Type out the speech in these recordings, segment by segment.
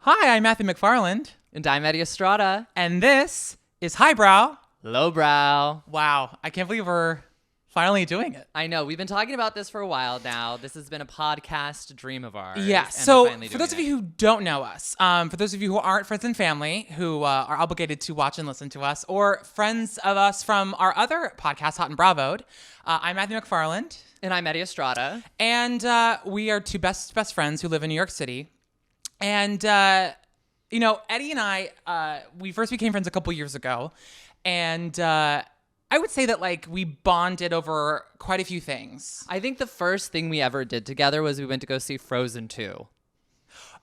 Hi, I'm Matthew McFarland. And I'm Eddie Estrada. And this is Highbrow. Lowbrow. Wow, I can't believe we're finally doing it. I know. We've been talking about this for a while now. This has been a podcast dream of ours. Yeah, so for those of you who don't know us, for those of you who aren't friends and family, who are obligated to watch and listen to us, or friends of us from our other podcast, Hot and Bravo'd, I'm Matthew McFarland. And I'm Eddie Estrada. And we are two best friends who live in New York City. And, Eddie and I, we first became friends a couple years ago. And I would say that, we bonded over quite a few things. I think the first thing we ever did together was we went to go see Frozen 2.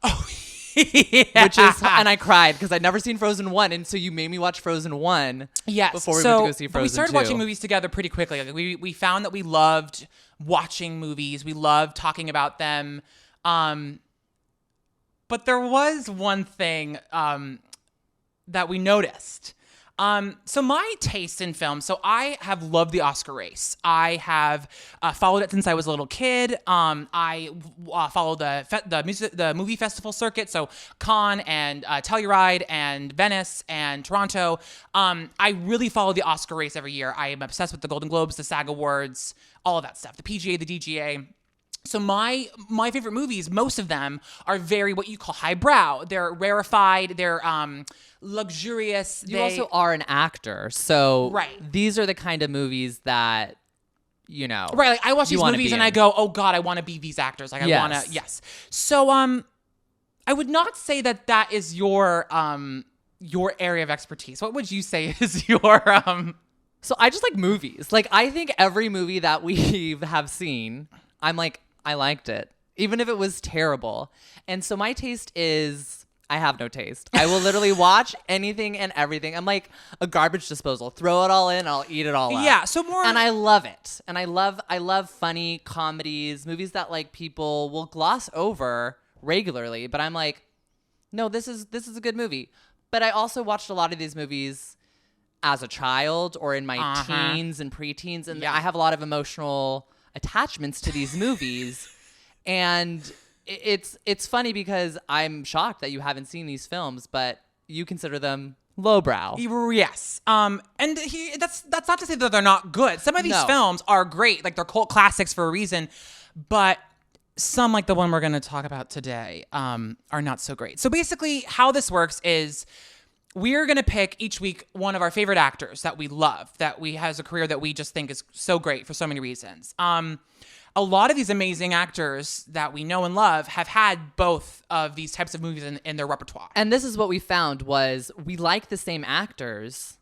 Oh, yeah. And I cried because I'd never seen Frozen 1. And so you made me watch Frozen 1 before we went to go see Frozen 2. We started watching movies together pretty quickly. We found that we loved watching movies. We loved talking about them. But there was one thing that we noticed. So my taste in film, so I have loved the Oscar race. I have followed it since I was a little kid. I followed the movie festival circuit, so Cannes and Telluride and Venice and Toronto. I really follow the Oscar race every year. I am obsessed with the Golden Globes, the SAG Awards, all of that stuff, the PGA, the DGA. So my favorite movies, most of them are very what you call highbrow. They're rarefied. They're luxurious. You also are an actor, so right. These are the kind of movies that right. Like I watch these movies and I go, oh God, I want to be these actors. Like I want to, yes. So I would not say that is your area of expertise. What would you say is your So I just like movies. Like I think every movie that we have seen, I'm like, I liked it, even if it was terrible. And so my taste is, I have no taste. I will literally watch anything and everything. I'm like a garbage disposal. Throw it all in, I'll eat it all up. Yeah, so more. And I love it. And I love funny comedies, movies that like people will gloss over regularly. But I'm like, no, this is a good movie. But I also watched a lot of these movies as a child or in my teens and preteens, and I have a lot of emotional attachments to these movies. And it's funny because I'm shocked that you haven't seen these films, but you consider them lowbrow. Yes. That's not to say that they're not good. Some of these films are great. Like they're cult classics for a reason, but some, like the one we're going to talk about today, are not so great. So basically how this works is we're going to pick each week one of our favorite actors that we love, that has a career that we just think is so great for so many reasons. A lot of these amazing actors that we know and love have had both of these types of movies in their repertoire. And this is what we found was we like the same actors,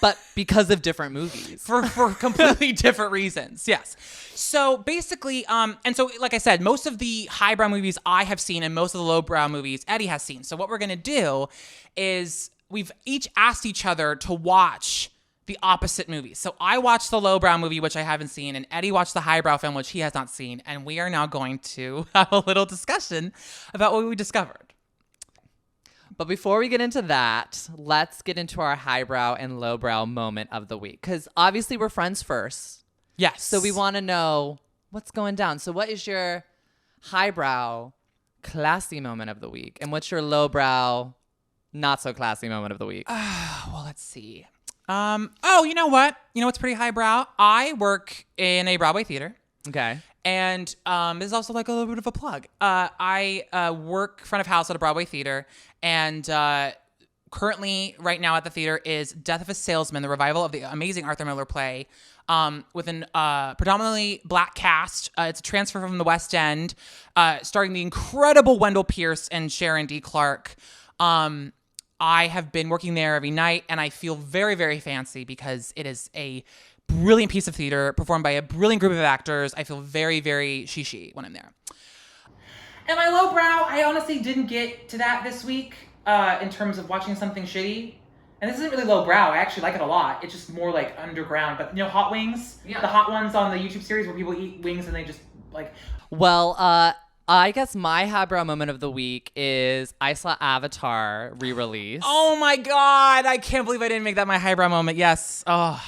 but because of different movies. For completely different reasons, yes. So basically, and so like I said, most of the highbrow movies I have seen and most of the lowbrow movies Eddie has seen. So what we're going to do is we've each asked each other to watch the opposite movies. So I watched the lowbrow movie, which I haven't seen, and Eddie watched the highbrow film, which he has not seen. And we are now going to have a little discussion about what we discovered. But before we get into that, let's get into our highbrow and lowbrow moment of the week. Because obviously we're friends first. Yes. So we want to know what's going down. So what is your highbrow classy moment of the week? And what's your lowbrow not so classy moment of the week? Well, let's see. You know what? You know what's pretty highbrow? I work in a Broadway theater. Okay. And this is also like a little bit of a plug. I work front of house at a Broadway theater, and currently, right now at the theater is Death of a Salesman, the revival of the amazing Arthur Miller play, with an predominantly black cast. It's a transfer from the West End, starring the incredible Wendell Pierce and Sharon D. Clark. I have been working there every night, and I feel very, very fancy because it is a brilliant piece of theater performed by a brilliant group of actors. I feel very, very she when I'm there. And my lowbrow, I honestly didn't get to that this week in terms of watching something shitty. And this isn't really lowbrow. I actually like it a lot. It's just more like underground. But Hot Wings? Yeah. The hot ones on the YouTube series where people eat wings and they just like... Well, I guess my highbrow moment of the week is I saw Avatar re-release. Oh my God. I can't believe I didn't make that my highbrow moment. Yes. Oh.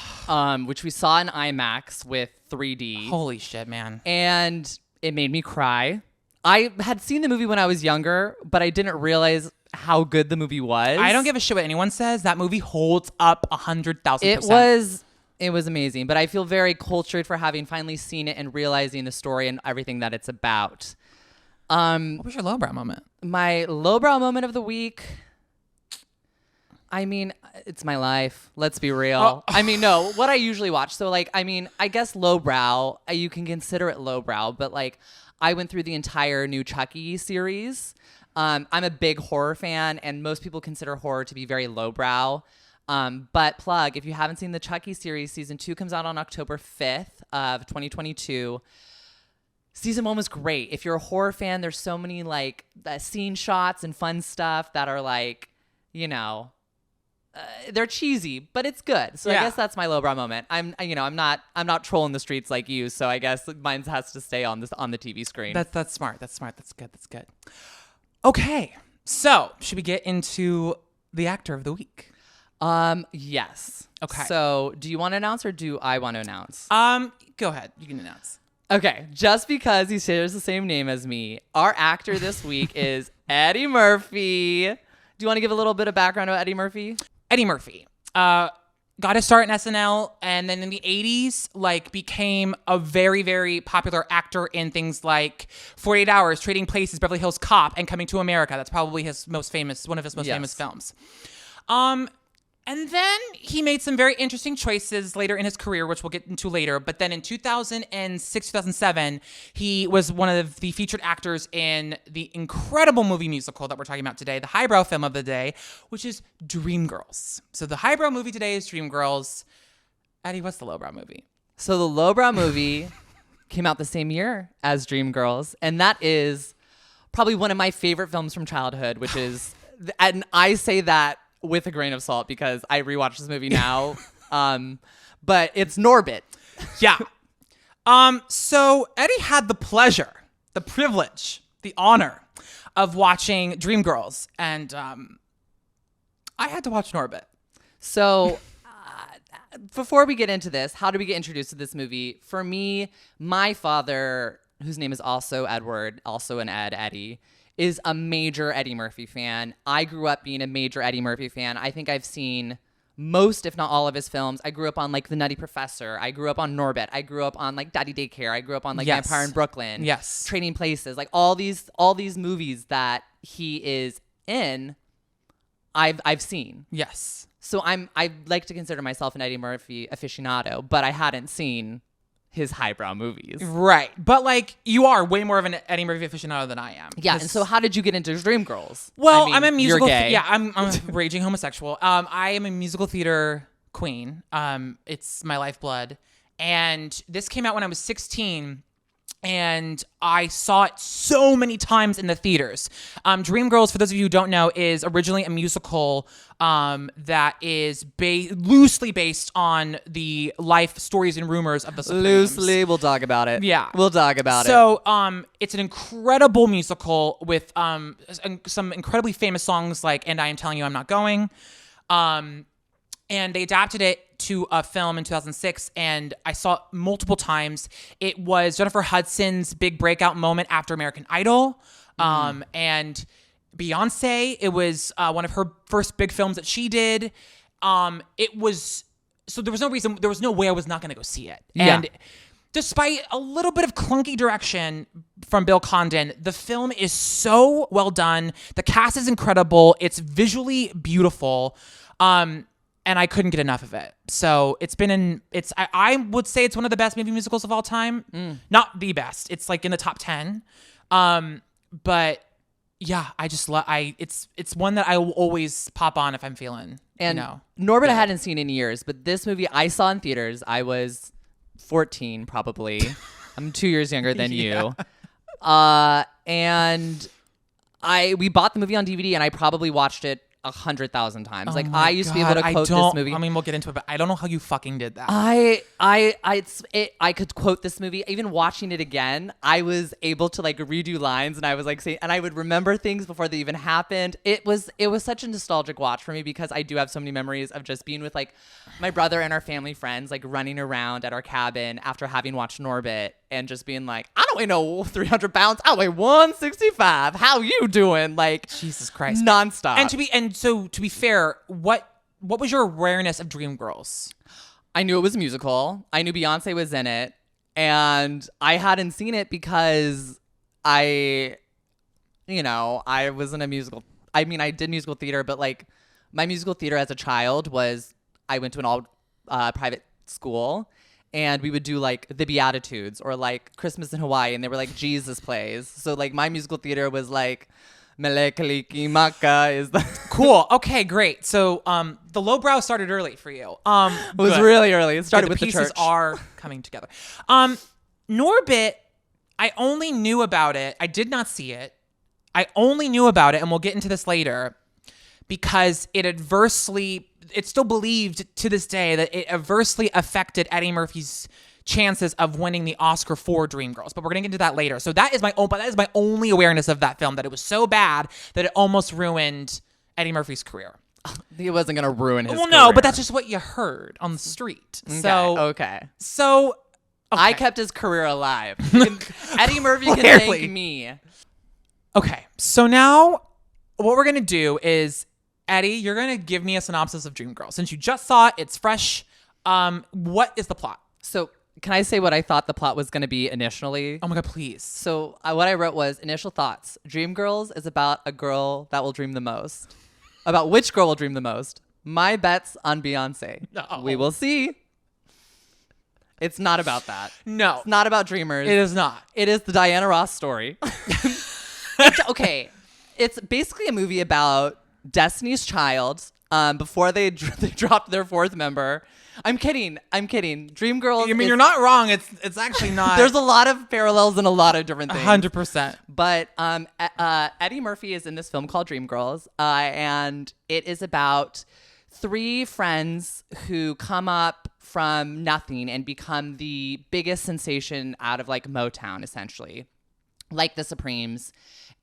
Which we saw in IMAX with 3D. Holy shit, man. And it made me cry. I had seen the movie when I was younger, but I didn't realize how good the movie was. I don't give a shit what anyone says. That movie holds up 100,000%. It was amazing, but I feel very cultured for having finally seen it and realizing the story and everything that it's about. What was your lowbrow moment? My lowbrow moment of the week. I mean, it's my life. Let's be real. Oh. I mean, no, what I usually watch. So, like, I mean, I guess lowbrow, you can consider it lowbrow, but like, I went through the entire new Chucky series. I'm a big horror fan, and most people consider horror to be very lowbrow. But plug, if you haven't seen the Chucky series, season 2 comes out on October 5th of 2022. Season 1 was great. If you're a horror fan, there's so many like scene shots and fun stuff that are like, you know, they're cheesy, but it's good. So Yeah. I guess that's my lowbrow moment. I'm not trolling the streets like you. So I guess mine has to stay on the TV screen. That's smart. That's smart. That's good. That's good. Okay. So should we get into the actor of the week? Yes. Okay. So do you want to announce or do I want to announce? Go ahead. You can announce. Okay, just because he shares the same name as me, our actor this week is Eddie Murphy. Do you want to give a little bit of background about Eddie Murphy? Eddie Murphy. Got his start in SNL, and then in the 80s, like, became a very, very popular actor in things like 48 Hours, Trading Places, Beverly Hills Cop, and Coming to America. That's probably one of his most famous films. And then he made some very interesting choices later in his career, which we'll get into later. But then in 2006, 2007, he was one of the featured actors in the incredible movie musical that we're talking about today, the highbrow film of the day, which is Dreamgirls. So the highbrow movie today is Dreamgirls. Eddie, what's the lowbrow movie? So the lowbrow movie came out the same year as Dreamgirls, and that is probably one of my favorite films from childhood, which is, and I say that with a grain of salt because I rewatched this movie now. But it's Norbit. Yeah. So Eddie had the pleasure, the privilege, the honor of watching Dreamgirls, and I had to watch Norbit. So before we get into this, how do we get introduced to this movie? For me, my father, whose name is also Edward, also an Eddie, is a major Eddie Murphy fan. I grew up being a major Eddie Murphy fan. I think I've seen most, if not all, of his films. I grew up on like The Nutty Professor. I grew up on Norbit. I grew up on like Daddy Daycare. I grew up on like Yes. Vampire in Brooklyn. Yes. Trading Places. Like all these movies that he is in, I've seen. Yes. So I like to consider myself an Eddie Murphy aficionado, but I hadn't seen his highbrow movies. Right. But like, you are way more of an Eddie Murphy aficionado than I am. Yeah, and so how did you get into Dreamgirls? Well, I mean, I'm a musical. You're gay. Yeah, I'm a raging homosexual. I am a musical theater queen. It's my lifeblood. And this came out when I was 16. And I saw it so many times in the theaters. Dreamgirls, for those of you who don't know, is originally a musical that is loosely based on the life stories and rumors of the Supremes. Loosely, we'll talk about it. Yeah. We'll talk about it. So it's an incredible musical with some incredibly famous songs like And I Am Telling You I'm Not Going. And they adapted it to a film in 2006, and I saw it multiple times. It was Jennifer Hudson's big breakout moment after American Idol. And Beyonce, it was one of her first big films that she did. So there was no way I was not going to go see it. Yeah. And despite a little bit of clunky direction from Bill Condon, the film is so well done. The cast is incredible. It's visually beautiful. And I couldn't get enough of it. So I would say it's one of the best movie musicals of all time. Not the best. It's like in the top 10. But yeah, I just love, it's one that I will always pop on if I'm feeling, and Norbit I hadn't seen in years, but this movie I saw in theaters. I was 14 probably. I'm 2 years younger than you. And we bought the movie on DVD and I probably watched it 100,000 times. Like I used to be able to quote this movie. I mean, we'll get into it, but I don't know how you fucking did that. I could quote this movie. Even watching it again, I was able to like redo lines, and I was like saying, and I would remember things before they even happened. It was such a nostalgic watch for me because I do have so many memories of just being with like my brother and our family friends, like running around at our cabin after having watched Norbit and just being like, I don't weigh no 300 pounds. I weigh 165. How you doing? Like, Jesus Christ. nonstop. And to be fair, what was your awareness of Dreamgirls? I knew it was a musical. I knew Beyonce was in it. And I hadn't seen it because I was in a musical. I mean, I did musical theater, but like my musical theater as a child was I went to an all private school, and we would do like the Beatitudes or like Christmas in Hawaii, and they were like Jesus plays. So like my musical theater was like Melekaliki Maka is the Cool. Okay, great. So the Lowbrow started early for you. It was really early. It started with the pieces church. are coming together. Norbit, I only knew about it. I did not see it. I only knew about it, and we'll get into this later, because it's still believed to this day that it adversely affected Eddie Murphy's chances of winning the Oscar for Dreamgirls. But we're going to get into that later. So that is my only awareness of that film, that it was so bad that it almost ruined Eddie Murphy's career. He wasn't going to ruin his career. No, but that's just what you heard on the street. Okay. So I kept his career alive. Eddie Murphy can Clearly. thank me. Okay, so now what we're going to do is, Eddie, you're going to give me a synopsis of Dreamgirls. Since you just saw it, it's fresh. What is the plot? So can I say what I thought the plot was going to be initially? Oh my God, please. So what I wrote was initial thoughts. Dreamgirls is about a girl that will dream the most. About which girl will dream the most? My bet's on Beyonce. No. We will see. It's not about that. No. It's not about dreamers. It is not. It is the Diana Ross story. Okay. It's basically a movie about Destiny's Child before they dropped their fourth member. I'm kidding. Dreamgirls. I mean, you're not wrong. It's actually not. There's a lot of parallels in a lot of different things. 100%. But Eddie Murphy is in this film called Dreamgirls, and it is about three friends who come up from nothing and become the biggest sensation out of like Motown, essentially, like the Supremes.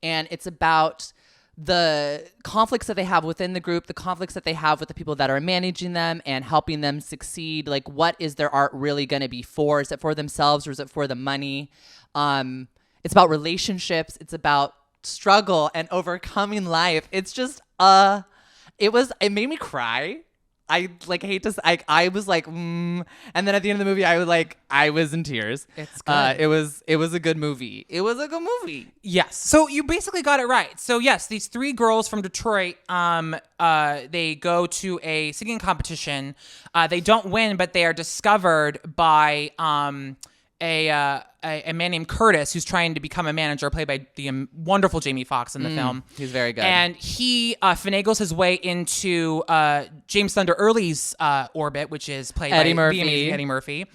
And it's about the conflicts that they have within the group, the conflicts that they have with the people that are managing them and helping them succeed. Like, what is their art really going to be for? Is it for themselves or is it for the money? It's about relationships. It's about struggle and overcoming life. It's just, it made me cry. I was like, and then at the end of the movie, I was in tears. It's good. It was a good movie. It was a good movie. Yes. So you basically got it right. So yes, these three girls from Detroit, they go to a singing competition. They don't win, but they are discovered by a man named Curtis, who's trying to become a manager, played by the wonderful Jamie Foxx in the film. He's very good. And he finagles his way into James Thunder Early's orbit, which is played by the amazing Eddie Murphy.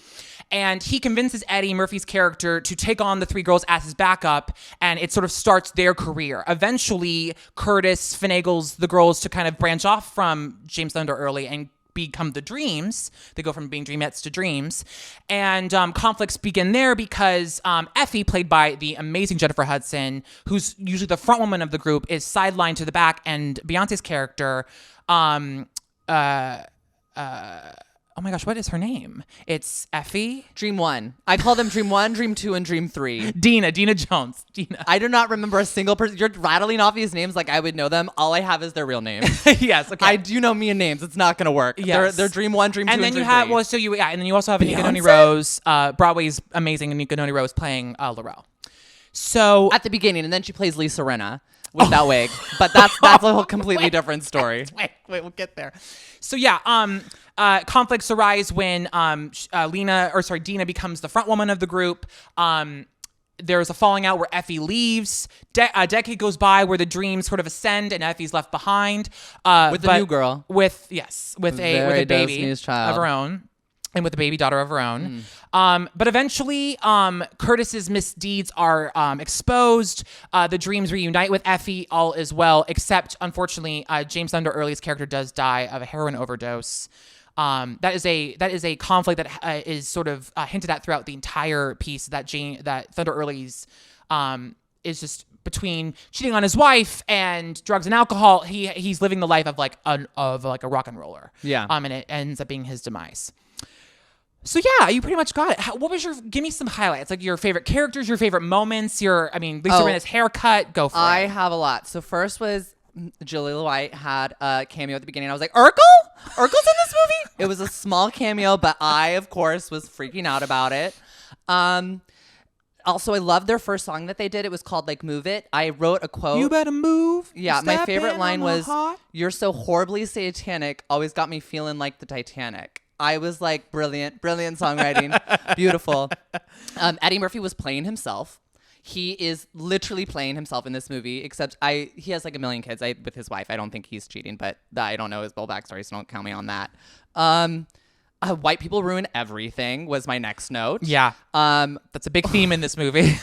And he convinces Eddie Murphy's character to take on the three girls as his backup, and it sort of starts their career. Eventually, Curtis finagles the girls to kind of branch off from James Thunder Early and become the Dreams. They go from being Dreamettes to Dreams. And conflicts begin there because Effie, played by the amazing Jennifer Hudson, who's usually the front woman of the group, is sidelined to the back, and Beyonce's character, oh my gosh, what is her name? It's Effie? Dream 1. I call them Dream 1, Dream 2, and Dream 3. Dina Jones. Dina. I do not remember a single person. You're rattling off these names like I would know them. All I have is their real names. Yes, okay. I do know me and names. It's not going to work. Yes. They're Dream 1, Dream 2, and then Dream you have, 3. and then you also have Anika Noni Rose, Broadway's amazing Anika Noni Rose playing Laurel. So at the beginning, and then she plays Lisa Rinna with that wig. But that's a whole completely different story. Wait, we'll get there. So yeah, conflicts arise when Dina becomes the front woman of the group. There's a falling out where Effie leaves. A decade goes by where the Dreams sort of ascend and Effie's left behind. With a new girl. With a baby Destiny's Child of her own. And with a baby daughter of her own. But eventually, Curtis's misdeeds are exposed. The Dreams reunite with Effie, all is well, except, unfortunately, James Thunder Early's character does die of a heroin overdose. That is a conflict that is sort of hinted at throughout the entire piece, that Thunder Early's is just between cheating on his wife and drugs and alcohol. He's living the life of like a rock and roller. Yeah. And it ends up being his demise. So yeah, you pretty much got it. What was give me some highlights, like your favorite characters, your favorite moments, Lisa Rinna's haircut. Go for I it. have a lot. So first was Jaleel White had a cameo at the beginning. I was like, Urkel? Urkel's in this movie? It was a small cameo, but I, of course, was freaking out about it. Also, I love their first song that they did. It was called like Move It. I wrote a quote. You better move. Yeah, my favorite line was, heart. "You're so horribly satanic, always got me feeling like the Titanic." I was like, brilliant songwriting. Beautiful. Eddie Murphy was playing himself. He is literally playing himself in this movie, except he has like a million kids with his wife. I don't think he's cheating, but I don't know his full backstory, so don't count me on that. White people ruin everything was my next note. Yeah. That's a big theme in this movie.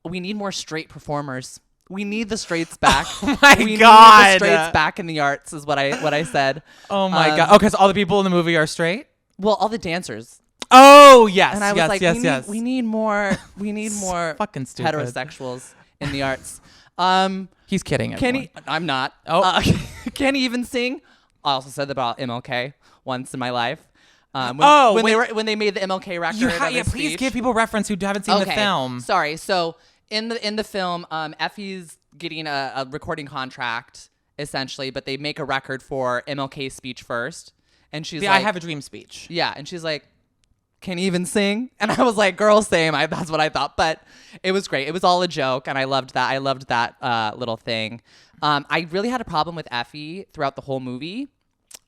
We need more straight performers. We need the straights back. Oh my we God. need the straights back in the arts is what I said. Oh my God. Oh, because all the people in the movie are straight? Well, all the dancers. Oh, yes. And I was like, yes. we need more fucking stupid. heterosexuals in the arts. He's kidding. Can he? I'm not. Oh. Can he even sing? I also said that about MLK once in my life. When they made the MLK record. Please give people reference who haven't seen the film. Sorry. So in the film, Effie's getting a recording contract essentially, but they make a record for MLK's speech first, and she's like, "I Have a Dream" speech. Yeah, and she's like, "Can you even sing?" And I was like, "Girl, same." That's what I thought, but it was great. It was all a joke, and I loved that. I loved that little thing. I really had a problem with Effie throughout the whole movie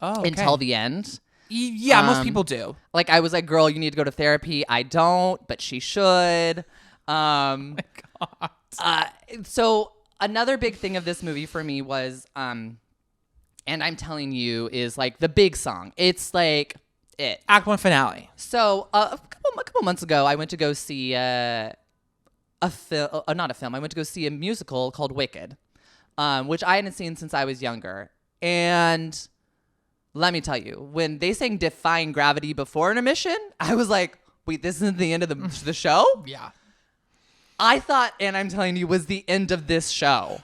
until the end. Yeah, most people do. Like, I was like, girl, you need to go to therapy. I don't, but she should. Oh my God. So another big thing of this movie for me was, and I'm telling you, is like the big song. It's like it. Act 1 finale. So a couple months ago, I went to go see not a film. I went to go see a musical called Wicked, which I hadn't seen since I was younger. And let me tell you, when they sang Defying Gravity before intermission, I was like, wait, this isn't the end of the show? Yeah. I thought, and I'm telling you, was the end of this show.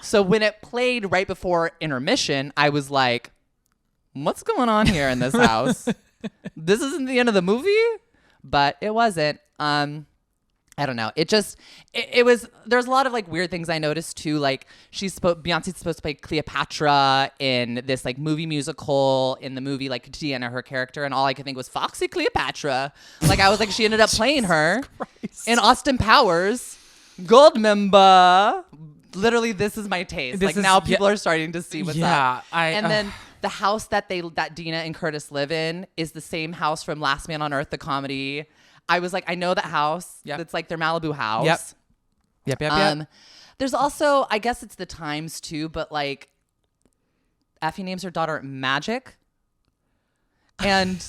So when it played right before intermission, I was like, what's going on here in this house? This isn't the end of the movie? But it wasn't. I don't know. It was, there's a lot of like weird things I noticed too. Like Beyonce's supposed to play Cleopatra in this like movie musical in the movie, like Deanna, her character. And all I could think was Foxy Cleopatra. Like I was like, she ended up playing her in Austin Powers, Goldmember. Literally, this is my taste. Now people are starting to see what's up. Then the house that Dina and Curtis live in is the same house from Last Man on Earth, the comedy. I was like, I know that house. Yep. It's like their Malibu house. Yep. There's also, I guess it's the times too, but like, Effie names her daughter Magic. And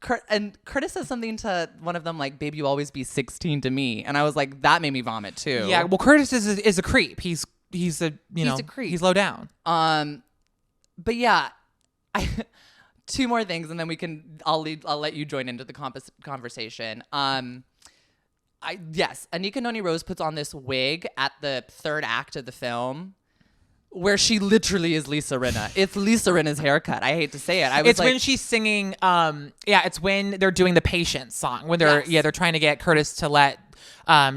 Curtis says something to one of them like, "Babe, you always be 16 to me." And I was like, that made me vomit too. Yeah, well, Curtis is a creep. He's a creep. He's low down. But yeah, two more things, and then I'll let you join into the conversation. Anika Noni Rose puts on this wig at the third act of the film, where she literally is Lisa Rinna. It's Lisa Rinna's haircut. I hate to say it. It's when she's singing. It's when they're doing the Patience song. When they're trying to get Curtis to let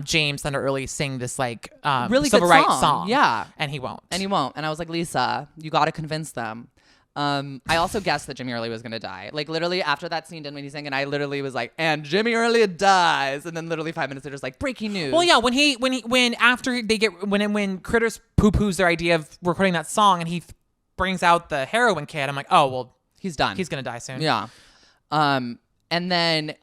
James Thunder Early sing this like really civil good rights song. Yeah, and he won't. And I was like, Lisa, you got to convince them. I also guessed that Jimmy Early was gonna die. Like literally after that scene done when he sang, and I literally was like, and Jimmy Early dies, and then literally 5 minutes later, it's like breaking news. Well, yeah, when Critters poo-poos their idea of recording that song, and he brings out the heroin kid, I'm like, oh well, he's done. He's gonna die soon. Yeah. And then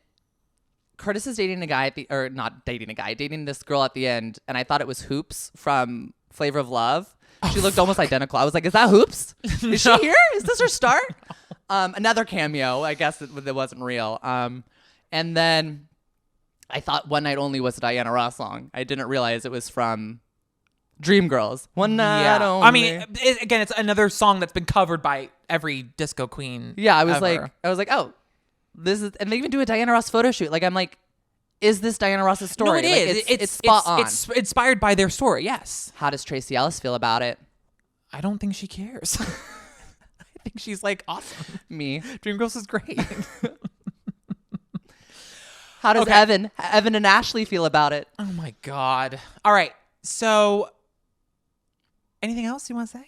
Curtis is dating dating this girl at the end, and I thought it was Hoops from Flavor of Love. She looked almost identical. I was like, is that Hoops? Is she here? Is this her start? Another cameo. I guess it wasn't real. And then I thought One Night Only was a Diana Ross song. I didn't realize it was from Dreamgirls. One Night Only. I mean, it's another song that's been covered by every disco queen. Yeah, I was ever. like, oh, this is, and they even do a Diana Ross photo shoot. Like, I'm like, is this Diana Ross's story? No, it is. It's spot on. It's inspired by their story, yes. How does Tracy Ellis feel about it? I don't think she cares. I think she's like, awesome. Me. Dreamgirls is great. How does Okay. Evan and Ashley feel about it? Oh my God. All right. So, anything else you want to say?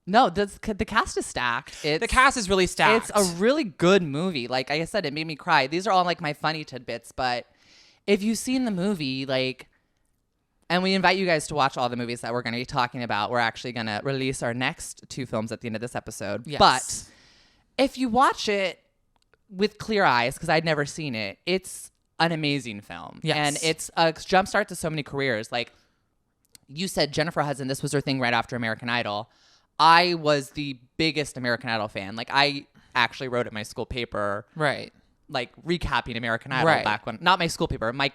No, the cast is stacked. The cast is really stacked. It's a really good movie. Like I said, it made me cry. These are all like my funny tidbits, but if you've seen the movie, like, and we invite you guys to watch all the movies that we're going to be talking about. We're actually going to release our next 2 films at the end of this episode. Yes. But if you watch it with clear eyes, because I'd never seen it, it's an amazing film. Yes. And it's a jumpstart to so many careers. Like you said, Jennifer Hudson, this was her thing right after American Idol. I was the biggest American Idol fan. Like I actually wrote at my school paper. Right. Like recapping American Idol Right. back when, not my school paper, my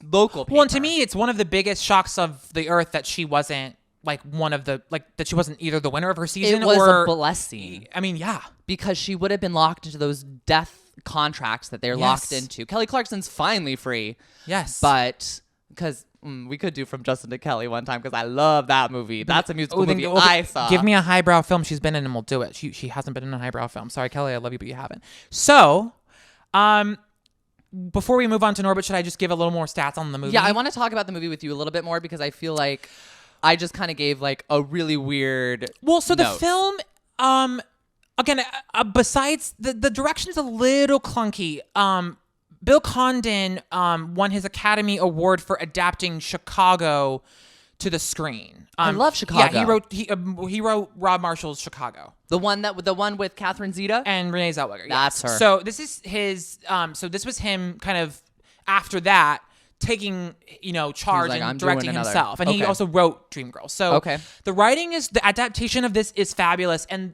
local paper. Well, and to me, it's one of the biggest shocks of the earth that she wasn't like one of the that she wasn't either the winner of her season it was or a blessing. I mean, yeah, Because she would have been locked into those death contracts that they're locked into. Kelly Clarkson's finally free. yes, But because we could do From Justin to Kelly one time because I love that movie. That's a musical movie then- I saw. Give me a highbrow film she's been in, and we'll do it. She hasn't been in a highbrow film. Sorry, Kelly, I love you, but you haven't. So, before we move on to Norbit, should I just give a little more stats on the movie? Yeah, I want to talk about the movie with you a little bit more because I feel like I just kind of gave like a really weird. Well, so the notes. film, again, besides the direction's a little clunky. Bill Condon won his Academy Award for adapting Chicago to the screen. I love Chicago. Yeah, he wrote Rob Marshall's Chicago. The one with Catherine Zeta And Renee Zellweger. That's yes. her. So this is his. So this was him kind of after that taking charge like, and "I'm doing directing another." himself, and he Okay. also wrote Dreamgirls. So Okay. the adaptation of this is fabulous, and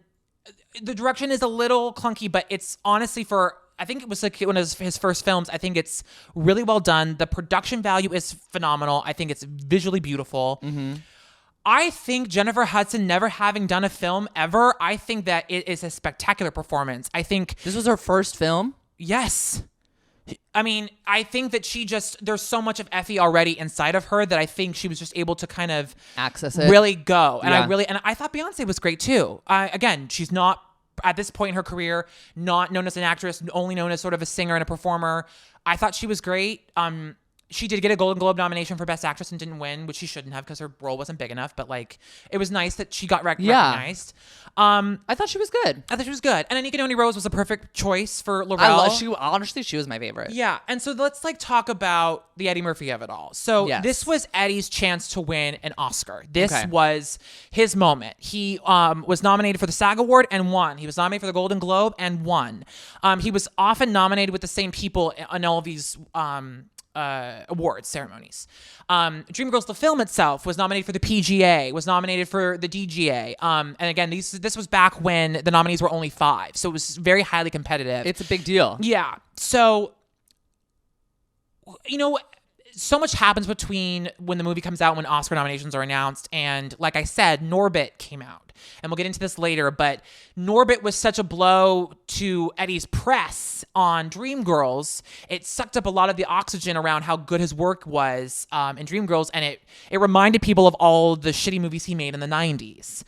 the direction is a little clunky, but it's honestly I think it was like one of his first films. I think it's really well done. The production value is phenomenal. I think it's visually beautiful. Mm-hmm. I think Jennifer Hudson never having done a film ever, I think that it is a spectacular performance. I think, This was her first film. yes. I mean, I think that there's so much of Effie already inside of her that I think she was just able to kind of Access it. really go. And Yeah. and I thought Beyonce was great too. Again, she's not at this point in her career, not known as an actress, only known as sort of a singer and a performer. I thought she was great. She did get a Golden Globe nomination for Best Actress and didn't win, which she shouldn't have because her role wasn't big enough. But like, it was nice that she got recognized. I thought she was good. I thought she was good. And Anika Noni Rose was a perfect choice for Laurel. Honestly, she was my favorite. Yeah. And so let's talk about the Eddie Murphy of it all. So Yes. this was Eddie's chance to win an Oscar. This Okay. was his moment. He was nominated for the SAG Award and won. He was nominated for the Golden Globe and won. He was often nominated with the same people in all of these awards ceremonies. Dreamgirls, the film itself, was nominated for the PGA, was nominated for the DGA. And again, this was back when the nominees were only 5. So it was very highly competitive. It's a big deal. Yeah. So, so much happens between when the movie comes out, when Oscar nominations are announced. And like I said, Norbit came out. And we'll get into this later. But Norbit was such a blow to Eddie's press on Dreamgirls. It sucked up a lot of the oxygen around how good his work was in Dreamgirls. And it reminded people of all the shitty movies he made in the 90s.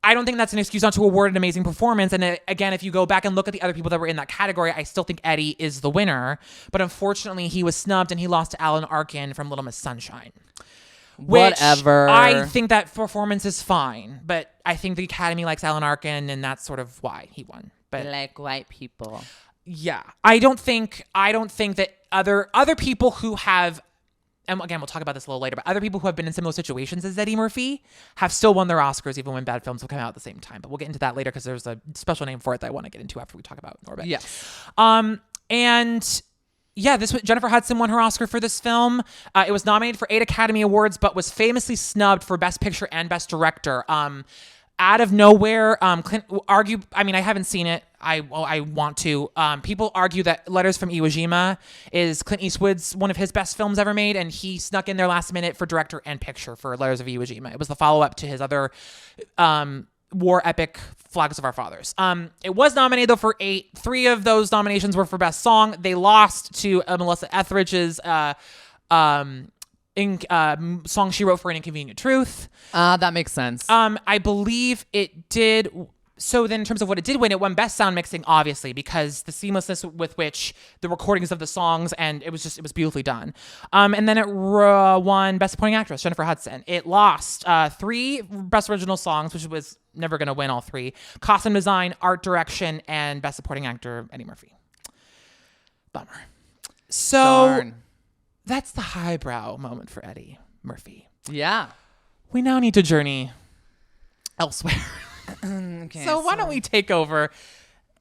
I don't think that's an excuse not to award an amazing performance. And again, if you go back and look at the other people that were in that category, I still think Eddie is the winner. But unfortunately, he was snubbed and he lost to Alan Arkin from Little Miss Sunshine. Whatever. I think that performance is fine, but I think the Academy likes Alan Arkin, and that's sort of why he won. But Like white people. yeah, I don't think that other people who have. And again, we'll talk about this a little later, but other people who have been in similar situations as Eddie Murphy have still won their Oscars, even when bad films have come out at the same time. But we'll get into that later because there's a special name for it that I want to get into after we talk about Norbit. Yes. And yeah, Jennifer Hudson won her Oscar for this film. It was nominated for 8 Academy Awards, but was famously snubbed for Best Picture and Best Director. Out of nowhere, Clint argue. I mean, I haven't seen it. I want to. People argue that Letters from Iwo Jima is Clint Eastwood's one of his best films ever made, and he snuck in there last minute for director and picture for Letters of Iwo Jima. It was the follow-up to his other war epic, Flags of Our Fathers. It was nominated though for 8. 3 of those nominations were for Best Song. They lost to Melissa Etheridge's song she wrote for An Inconvenient Truth. That makes sense. I believe it did. So then in terms of what it did win, it won Best Sound Mixing, obviously, because the seamlessness with which the recordings of the songs, and it was beautifully done. And then it won Best Supporting Actress, Jennifer Hudson. It lost 3 Best Original Songs, which was never going to win all 3. Costume Design, Art Direction, and Best Supporting Actor, Eddie Murphy. Bummer. So Darn. that's the highbrow moment for Eddie Murphy. Yeah. We now need to journey elsewhere. Okay, So why don't we take over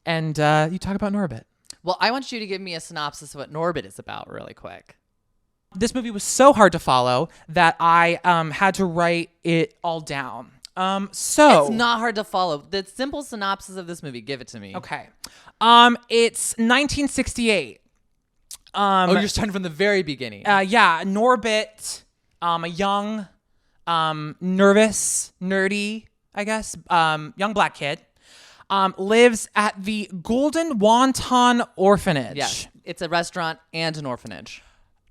and you talk about Norbit? Well, I want you to give me a synopsis of what Norbit is about really quick. This movie was so hard to follow that I had to write it all down. It's not hard to follow. The simple synopsis of this movie, give it to me. Okay. It's 1968. You're starting from the very beginning. Yeah, Norbit, a young, nerdy, I guess, young black kid, lives at the Golden Wonton Orphanage. Yes, it's a restaurant and an orphanage,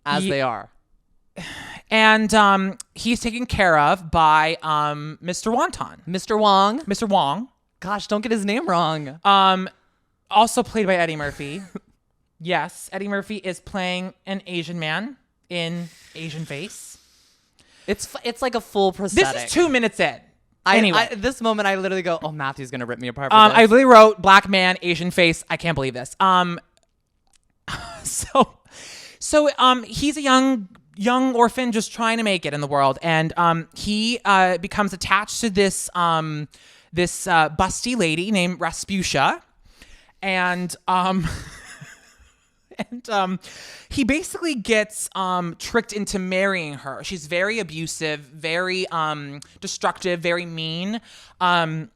as they are. And he's taken care of by Mr. Wonton. Mr. Wong. Mr. Wong. Gosh, don't get his name wrong. Also played by Eddie Murphy. Yes, Eddie Murphy is playing an Asian man in Asian face. It's like a full prosthetic. This is 2 minutes in. Anyway. This moment, I literally go, "Oh, Matthew's gonna rip me apart." For I this. literally wrote black man, Asian face. I can't believe this. So he's a young orphan just trying to make it in the world, and he becomes attached to this busty lady named Rasputia, and he basically gets tricked into marrying her. She's very abusive, very destructive, very mean. Their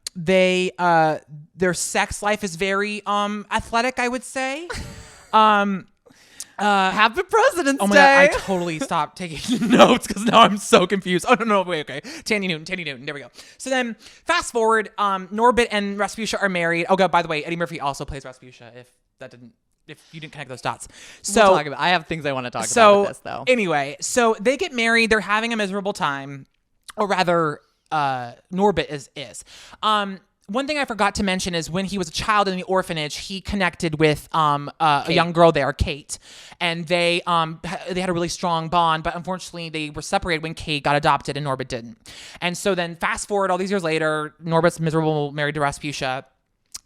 sex life is very athletic, I would say. Happy President's Oh my Day. God, I totally stopped taking notes because now I'm so confused. Oh, no, wait, okay. Tandy Newton, there we go. So then, fast forward, Norbit and Rasputia are married. Oh God, by the way, Eddie Murphy also plays Rasputia, if you didn't connect those dots. So I have things I want to talk about with this, though. Anyway, so they get married. They're having a miserable time, or rather, Norbit is. One thing I forgot to mention is when he was a child in the orphanage, he connected with a young girl there, Kate, and they had a really strong bond. But unfortunately, they were separated when Kate got adopted and Norbit didn't. And so then, fast forward all these years later, Norbit's miserable, married to Rasputia,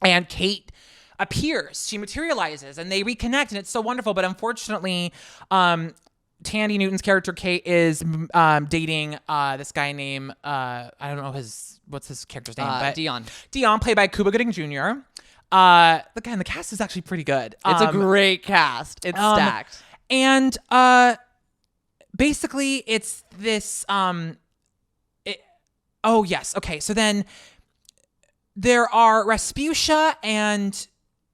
and Kate appears. She materializes, and they reconnect, and it's so wonderful. But unfortunately, Tandy Newton's character Kate is dating this guy named I don't know what's his character's name, but Dion, played by Cuba Gooding Jr. The cast is actually pretty good. It's a great cast. It's stacked, and basically it's this. Oh yes, okay. So then there are Rasputia and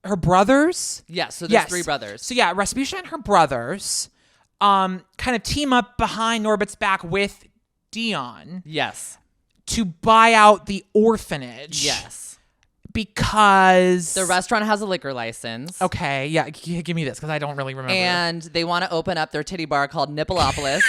her brothers. Yeah, so there's 3 brothers. So yeah, Rasputia and her brothers kind of team up behind Norbit's back with Dion. Yes. To buy out the orphanage. Yes. Because the restaurant has a liquor license. Okay, yeah, give me this because I don't really remember. And they want to open up their titty bar called Nippleopolis.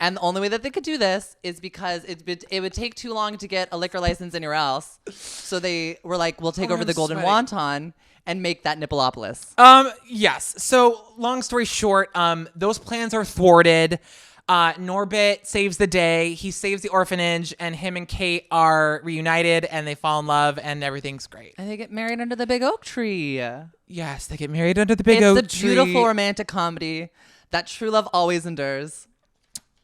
And the only way that they could do this is because it would take too long to get a liquor license anywhere else. So they were like, we'll take over the Golden Wonton and make that Nippleopolis. Yes. So long story short, those plans are thwarted. Norbit saves the day. He saves the orphanage, and him and Kate are reunited, and they fall in love, and everything's great. And they get married under the big oak tree. Yes, they get married under the big oak tree. It's a beautiful romantic comedy that true love always endures.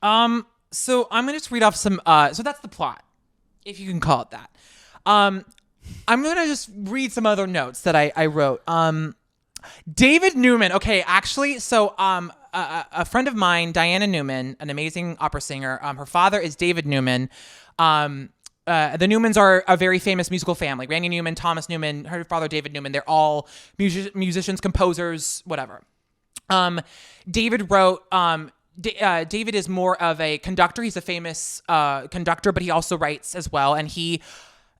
So I'm gonna just read off some. So that's the plot, if you can call it that. I'm gonna just read some other notes that I wrote. David Newman. Okay, actually, so a friend of mine, Diana Newman, an amazing opera singer. Her father is David Newman. The Newmans are a very famous musical family. Randy Newman, Thomas Newman, her father David Newman. They're all musicians, composers, whatever. David wrote. David is more of a conductor. He's a famous conductor, but he also writes as well. And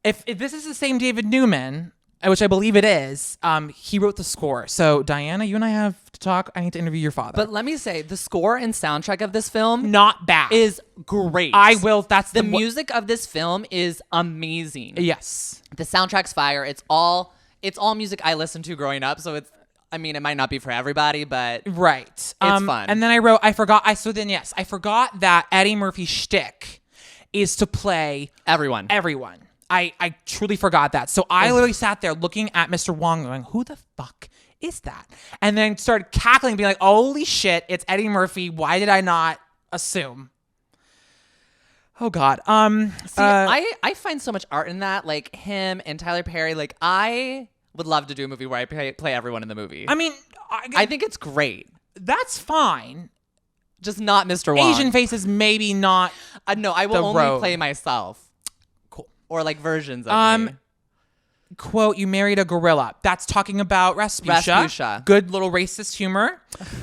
if this is the same David Newman, which I believe it is, he wrote the score. So Diana, you and I have to talk. I need to interview your father. But let me say, the score and soundtrack of this film not bad. is great. I will. That's the music of this film is amazing. Yes. The soundtrack's fire. It's all music I listened to growing up. So it might not be for everybody, but right. It's fun. And then I forgot that Eddie Murphy's shtick is to play everyone. I truly forgot that. So I literally sat there looking at Mr. Wong going, who the fuck is that? And then started cackling, being like, holy shit, it's Eddie Murphy. Why did I not assume? Oh God. See, I find so much art in that, like him and Tyler Perry. Like I would love to do a movie where I play everyone in the movie. I mean, I think it's great. That's fine. Just not Mr. Wong. Asian faces, maybe not. No, I will only play myself. Cool. Or like versions of me. Quote, you married a gorilla. That's talking about Rasputia. Good little racist humor.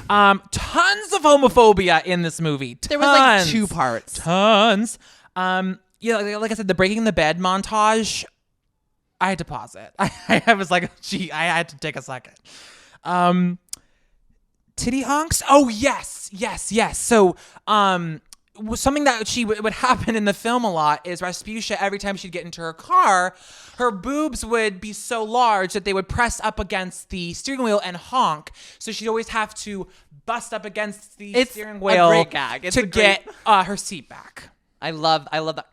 Tons of homophobia in this movie. There was like 2 parts. Tons. Like I said, the breaking the bed montage, I had to pause it. I was like, gee, I had to take a second. Titty honks? Oh, yes. So, something that would happen in the film a lot is Rasputia, every time she'd get into her car, her boobs would be so large that they would press up against the steering wheel and honk. So she'd always have to bust up against the steering wheel a great gag. get her seat back. I love the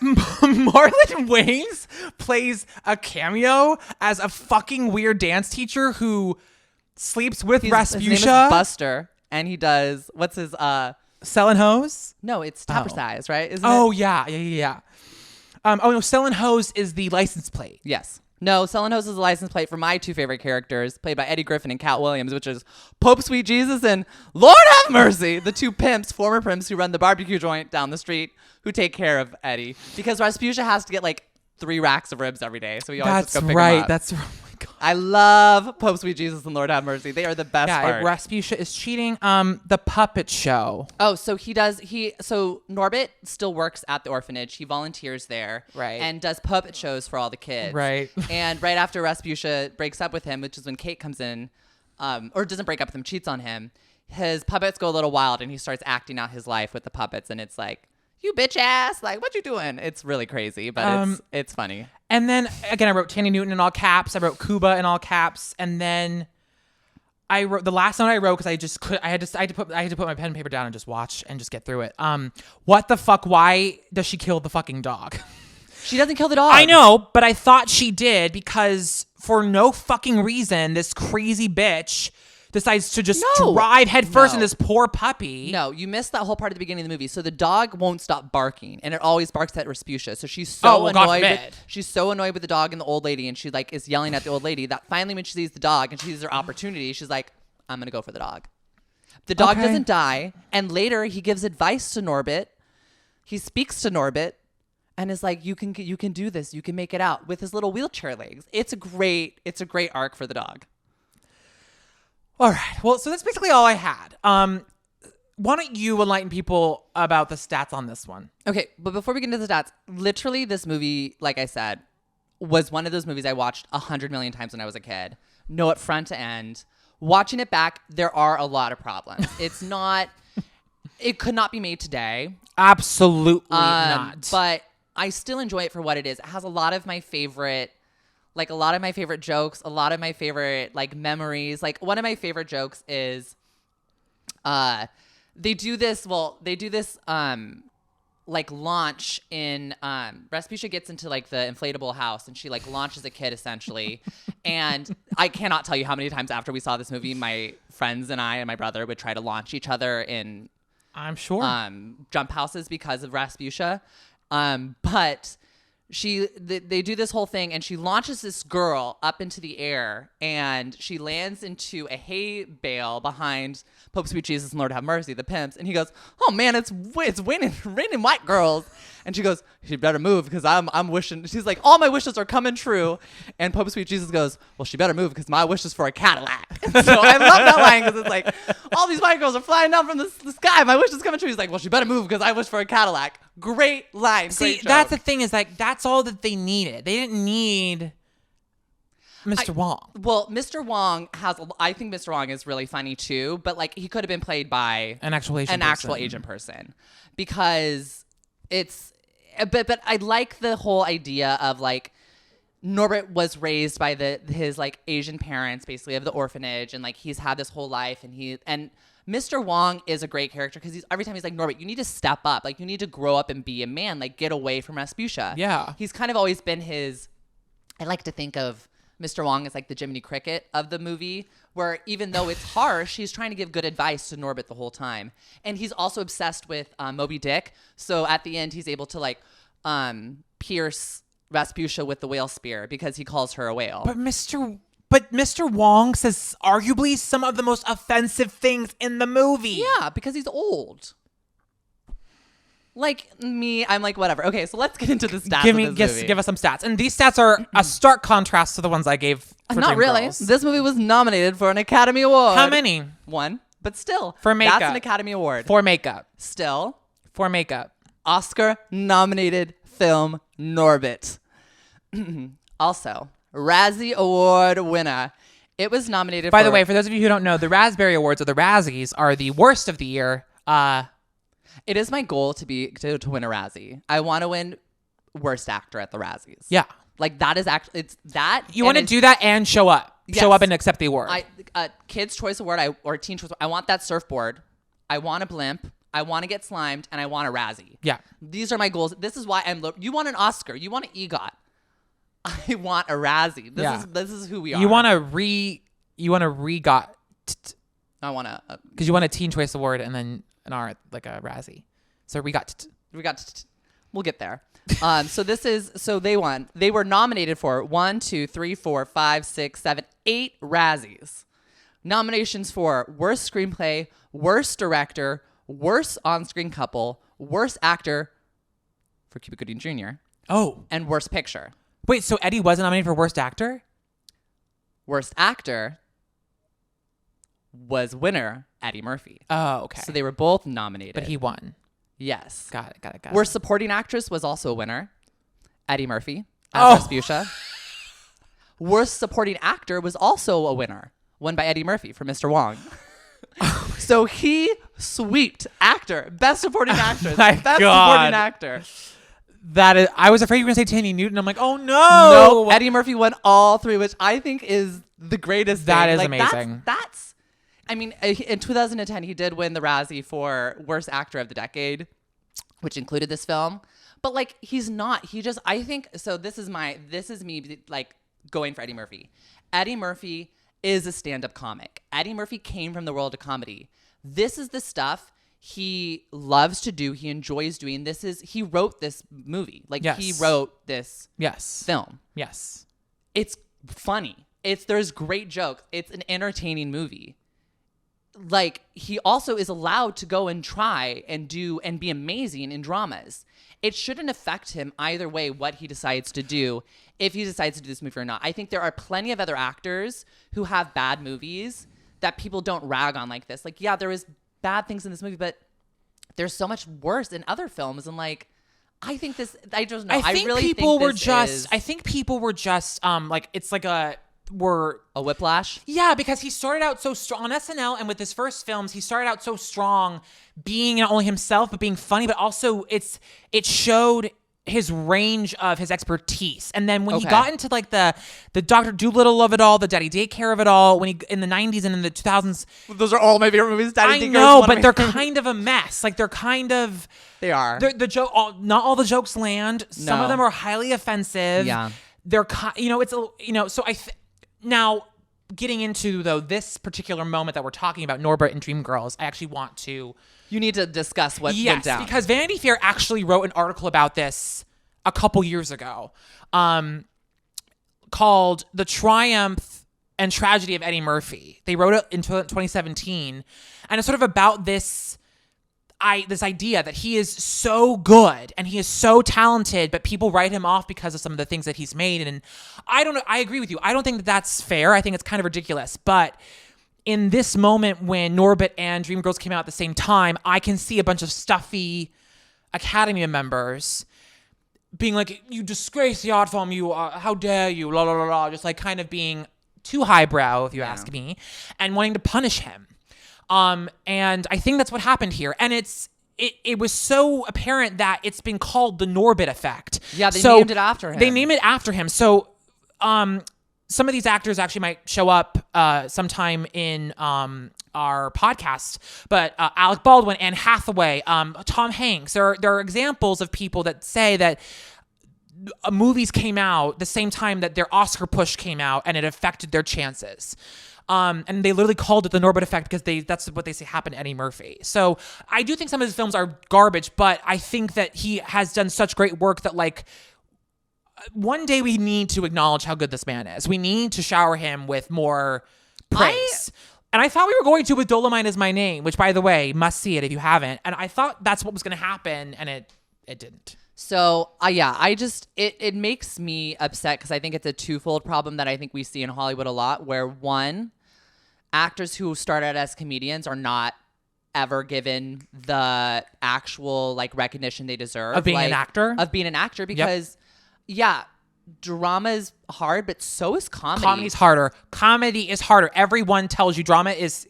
Marlon Wayans plays a cameo as a fucking weird dance teacher who sleeps with Rasputia. His name is Buster, and he does what's his selling hose? No, it's Topper Size, right? Isn't it? Yeah. Selling hose is the license plate. Yes. No, Selling Hose is the license plate for my 2 favorite characters, played by Eddie Griffin and Cat Williams, which is Pope Sweet Jesus and Lord Have Mercy, the 2 former pimps who run the barbecue joint down the street, who take care of Eddie. Because Rasputia has to get like 3 racks of ribs every day, so he always has to go pick them up. That's right. Oh my God. I love Pope Sweet Jesus and Lord Have Mercy. They are the best part. Rasputia is cheating. The puppet show. Oh, so so Norbit still works at the orphanage. He volunteers there. Right. And does puppet shows for all the kids. Right. And right after Rasputia breaks up with him, which is when Kate comes in, or doesn't break up with him, cheats on him, his puppets go a little wild and he starts acting out his life with the puppets. And it's like, you bitch ass, like, what you doing? It's really crazy, but it's funny. And then again, I wrote Tandy Newton in all caps. I wrote Cuba in all caps, and then I wrote the last note I wrote because I had to put my pen and paper down and just watch and just get through it. What the fuck? Why does she kill the fucking dog? She doesn't kill the dog. I know, but I thought she did because for no fucking reason, this crazy bitch decides to just drive headfirst in this poor puppy. No, you missed that whole part at the beginning of the movie. So the dog won't stop barking, and it always barks at Rasputia. So she's so annoyed. She's so annoyed with the dog and the old lady, and she like is yelling at the old lady that finally, when she sees the dog and she sees her opportunity, she's like, "I'm gonna go for the dog." The dog doesn't die, and later he gives advice to Norbit. He speaks to Norbit, and is like, "You can do this. You can make it out," with his little wheelchair legs. It's a great arc for the dog. All right. Well, so that's basically all I had. Why don't you enlighten people about the stats on this one? Okay, but before we get into the stats, literally this movie, like I said, was one of those movies I watched 100 million times when I was a kid. Know it front to end. Watching it back, there are a lot of problems. It's not... It could not be made today. Absolutely not. But I still enjoy it for what it is. It has a lot of my favorite... Like, a lot of my favorite jokes, a lot of my favorite, like, memories. Like, one of my favorite jokes is they do this, like, launch in Rasputia gets into, like, the inflatable house, and she, like, launches a kid, essentially. And I cannot tell you how many times after we saw this movie, my friends and I and my brother would try to launch each other in... I'm sure. Jump houses because of Rasputia. But... they do this whole thing, and she launches this girl up into the air, and she lands into a hay bale behind Pope Sweet Jesus and Lord Have Mercy, the pimps. And he goes, "Oh man, it's raining white girls." And she goes, "She better move because I'm wishing." She's like, "All my wishes are coming true." And Pope Sweet Jesus goes, "Well, she better move because my wish is for a Cadillac." And so I love that line because it's like, all these white girls are flying down from the sky. My wish is coming true. He's like, "Well, she better move because I wish for a Cadillac." Great line. See, great that's the joke. thing is like that's all that they needed. They didn't need Mr. Wong. Well, Mr. Wong I think Mr. Wong is really funny too, but like he could have been played by An actual Asian person because it's but I like the whole idea of like Norbit was raised by his like Asian parents, basically of the orphanage, and like he's had this whole life, and Mr. Wong is a great character because every time he's like, Norbit, you need to step up, like you need to grow up and be a man, like get away from Rasputia. Yeah, he's kind of always been his. I like to think of Mr. Wong as like the Jiminy Cricket of the movie, where even though it's harsh, he's trying to give good advice to Norbit the whole time, and he's also obsessed with Moby Dick. So at the end, he's able to like pierce Rasputia with the whale spear because he calls her a whale. But Mr. Wong says arguably some of the most offensive things in the movie. Yeah, because he's old. Like me, I'm like, whatever. Okay, so let's get into the stats of this movie. Give us some stats. And these stats are a stark contrast to the ones I gave for Not really. Dreamgirls. This movie was nominated for an Academy Award. How many? One. But still. For makeup. That's an Academy Award. For makeup. Still. For makeup. Oscar-nominated film Norbit. Also, Razzie Award winner. It was nominated By the way, for those of you who don't know, the Raspberry Awards or the Razzies are the worst of the year. It is my goal to win a Razzie. I want to win worst actor at the Razzies. Yeah. Like that is actually it's that you want to do that and show up. Yes. Show up and accept the award. Kids Choice Award or Teen Choice Award, I want that surfboard. I want a blimp. I want to get slimed and I want a Razzie. Yeah. These are my goals. This is why you want an Oscar. You want an EGOT. I want a Razzie. This is who we are. You want a regot. I want a because you want a Teen Choice Award and then an R like a Razzie. So we'll get there. So they won. They were nominated for 1, 2, 3, 4, 5, 6, 7, 8 Razzies. Nominations for worst screenplay, worst director, worst on-screen couple, worst actor for Cuba Gooding Jr. Oh, and worst picture. Wait, so Eddie wasn't nominated for worst actor? Worst actor was winner Eddie Murphy. Oh, okay. So they were both nominated. But he won. Yes. Got it. Worst supporting actress was also a winner. Eddie Murphy as Rasputia. Worst supporting actor was also a winner. Won by Eddie Murphy for Mr. Wong. So he sweeped actor, best supporting actress, best supporting actor. That is, I was afraid you were going to say Thandie Newton. I'm like, oh no. No, Eddie Murphy won all 3, which I think is the greatest thing. That is amazing. That's I mean, in 2010, he did win the Razzie for Worst Actor of the Decade, which included this film. But like, he's not. I think so. This is me like going for Eddie Murphy. Eddie Murphy is a stand-up comic. Eddie Murphy came from the world of comedy. This is the stuff he loves to do. He enjoys doing. He wrote this movie. Like he wrote this film. Yes. It's funny. There's great jokes. It's an entertaining movie. Like he also is allowed to go and try and do and be amazing in dramas. It shouldn't affect him either way what he decides to do, if he decides to do this movie or not. I think there are plenty of other actors who have bad movies that people don't rag on like this. Like, yeah, there is bad things in this movie, but there's so much worse in other films. And like, I think this, I don't know. I think people were just like, it's like a whiplash. Yeah, because he started out so strong on SNL, and with his first films, he started out so strong, being not only himself but being funny, but also it showed his range of his expertise. And then when he got into like the Dr. Dolittle of it all, the Daddy Daycare of it all, when he in the 90s and in the 2000s, those are all my favorite movies. Daddy Daycare, I know, but they're kind of a mess. Like they are. The joke. Not all the jokes land. Some of them are highly offensive. Yeah, they're So now, getting into, though, this particular moment that we're talking about, Norbit and Dreamgirls, I actually want to... You need to discuss what went down. Yes, because Vanity Fair actually wrote an article about this a couple years ago called The Triumph and Tragedy of Eddie Murphy. They wrote it in 2017, and it's sort of about this idea that he is so good and he is so talented, but people write him off because of some of the things that he's made. And I don't know. I agree with you. I don't think that that's fair. I think it's kind of ridiculous. But in this moment when Norbit and Dreamgirls came out at the same time, I can see a bunch of stuffy Academy members being like, you disgrace the art form, you how dare you, la la la la, just like kind of being too highbrow, if you ask me, and wanting to punish him. And I think that's what happened here. And it was so apparent that it's been called the Norbit effect. Yeah, they named it after him. They name it after him. So some of these actors actually might show up sometime in our podcast, but Alec Baldwin, Anne Hathaway, Tom Hanks. There are examples of people that say that movies came out the same time that their Oscar push came out, and it affected their chances. And they literally called it the Norbit effect because that's what they say happened to Eddie Murphy. So I do think some of his films are garbage, but I think that he has done such great work that like one day we need to acknowledge how good this man is. We need to shower him with more praise. And I thought we were going to with Dolomite Is My Name, which, by the way, must see it if you haven't. And I thought that's what was going to happen, and it didn't. So, I just, it makes me upset because I think it's a twofold problem that I think we see in Hollywood a lot, where one, actors who started as comedians are not ever given the actual like recognition they deserve. Of being an actor? Of being an actor because, yeah, drama is hard, but so is comedy. Comedy's harder. Comedy is harder. Everyone tells you drama's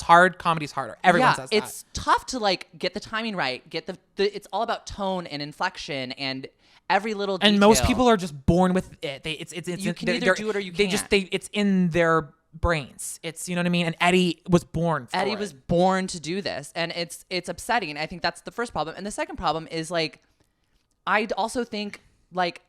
hard, comedy's harder. Everyone says that. It's tough to like get the timing right, get the it's all about tone and inflection and every little detail. And most people are just born with it. You can either do it or you can't. It's in their brains. It's, you know what I mean? And Eddie was born for it. Was born to do this, and it's upsetting. I think that's the first problem. And the second problem is like I also think like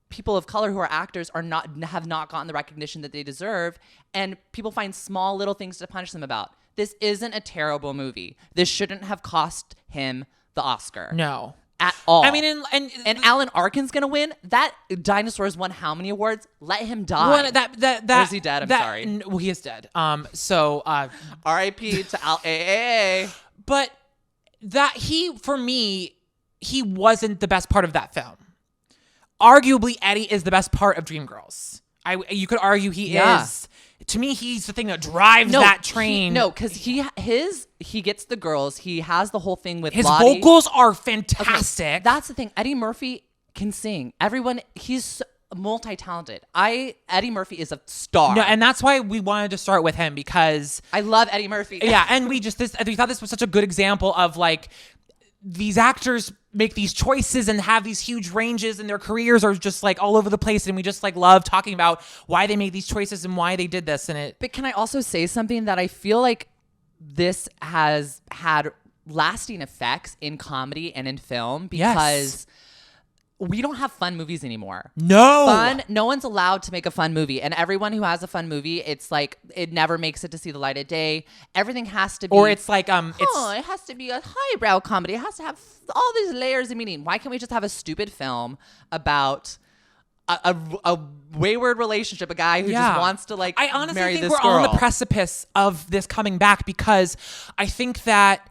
people of color who are actors have not gotten the recognition that they deserve, and people find small little things to punish them about. This isn't a terrible movie. This shouldn't have cost him the Oscar. No. At all. I mean, and Alan Arkin's gonna win. That dinosaur's won how many awards? Let him die. Well, or is he dead? I'm sorry. Well, he is dead. R.I.P. to Al AAA. But for me, he wasn't the best part of that film. Arguably, Eddie is the best part of Dreamgirls. You could argue he is. To me, he's the thing that drives that train. Because he gets the girls. He has the whole thing with his Lottie. vocals are fantastic. Okay, that's the thing. Eddie Murphy can sing. He's multi-talented. Eddie Murphy is a star. No, and that's why we wanted to start with him, because I love Eddie Murphy. Yeah, and we thought this was such a good example of like these actors make these choices and have these huge ranges, and their careers are just like all over the place, and we just like love talking about why they made these choices and why they did this. But can I also say something that I feel like this has had lasting effects in comedy and in film, because we don't have fun movies anymore. No one's allowed to make a fun movie, and everyone who has a fun movie, it's like it never makes it to see the light of day. Everything has to be, or it's like it has to be a highbrow comedy. It has to have all these layers of meaning. Why can't we just have a stupid film about a wayward relationship, a guy who just wants to like I honestly marry think this we're girl. on the precipice of this coming back, because I think that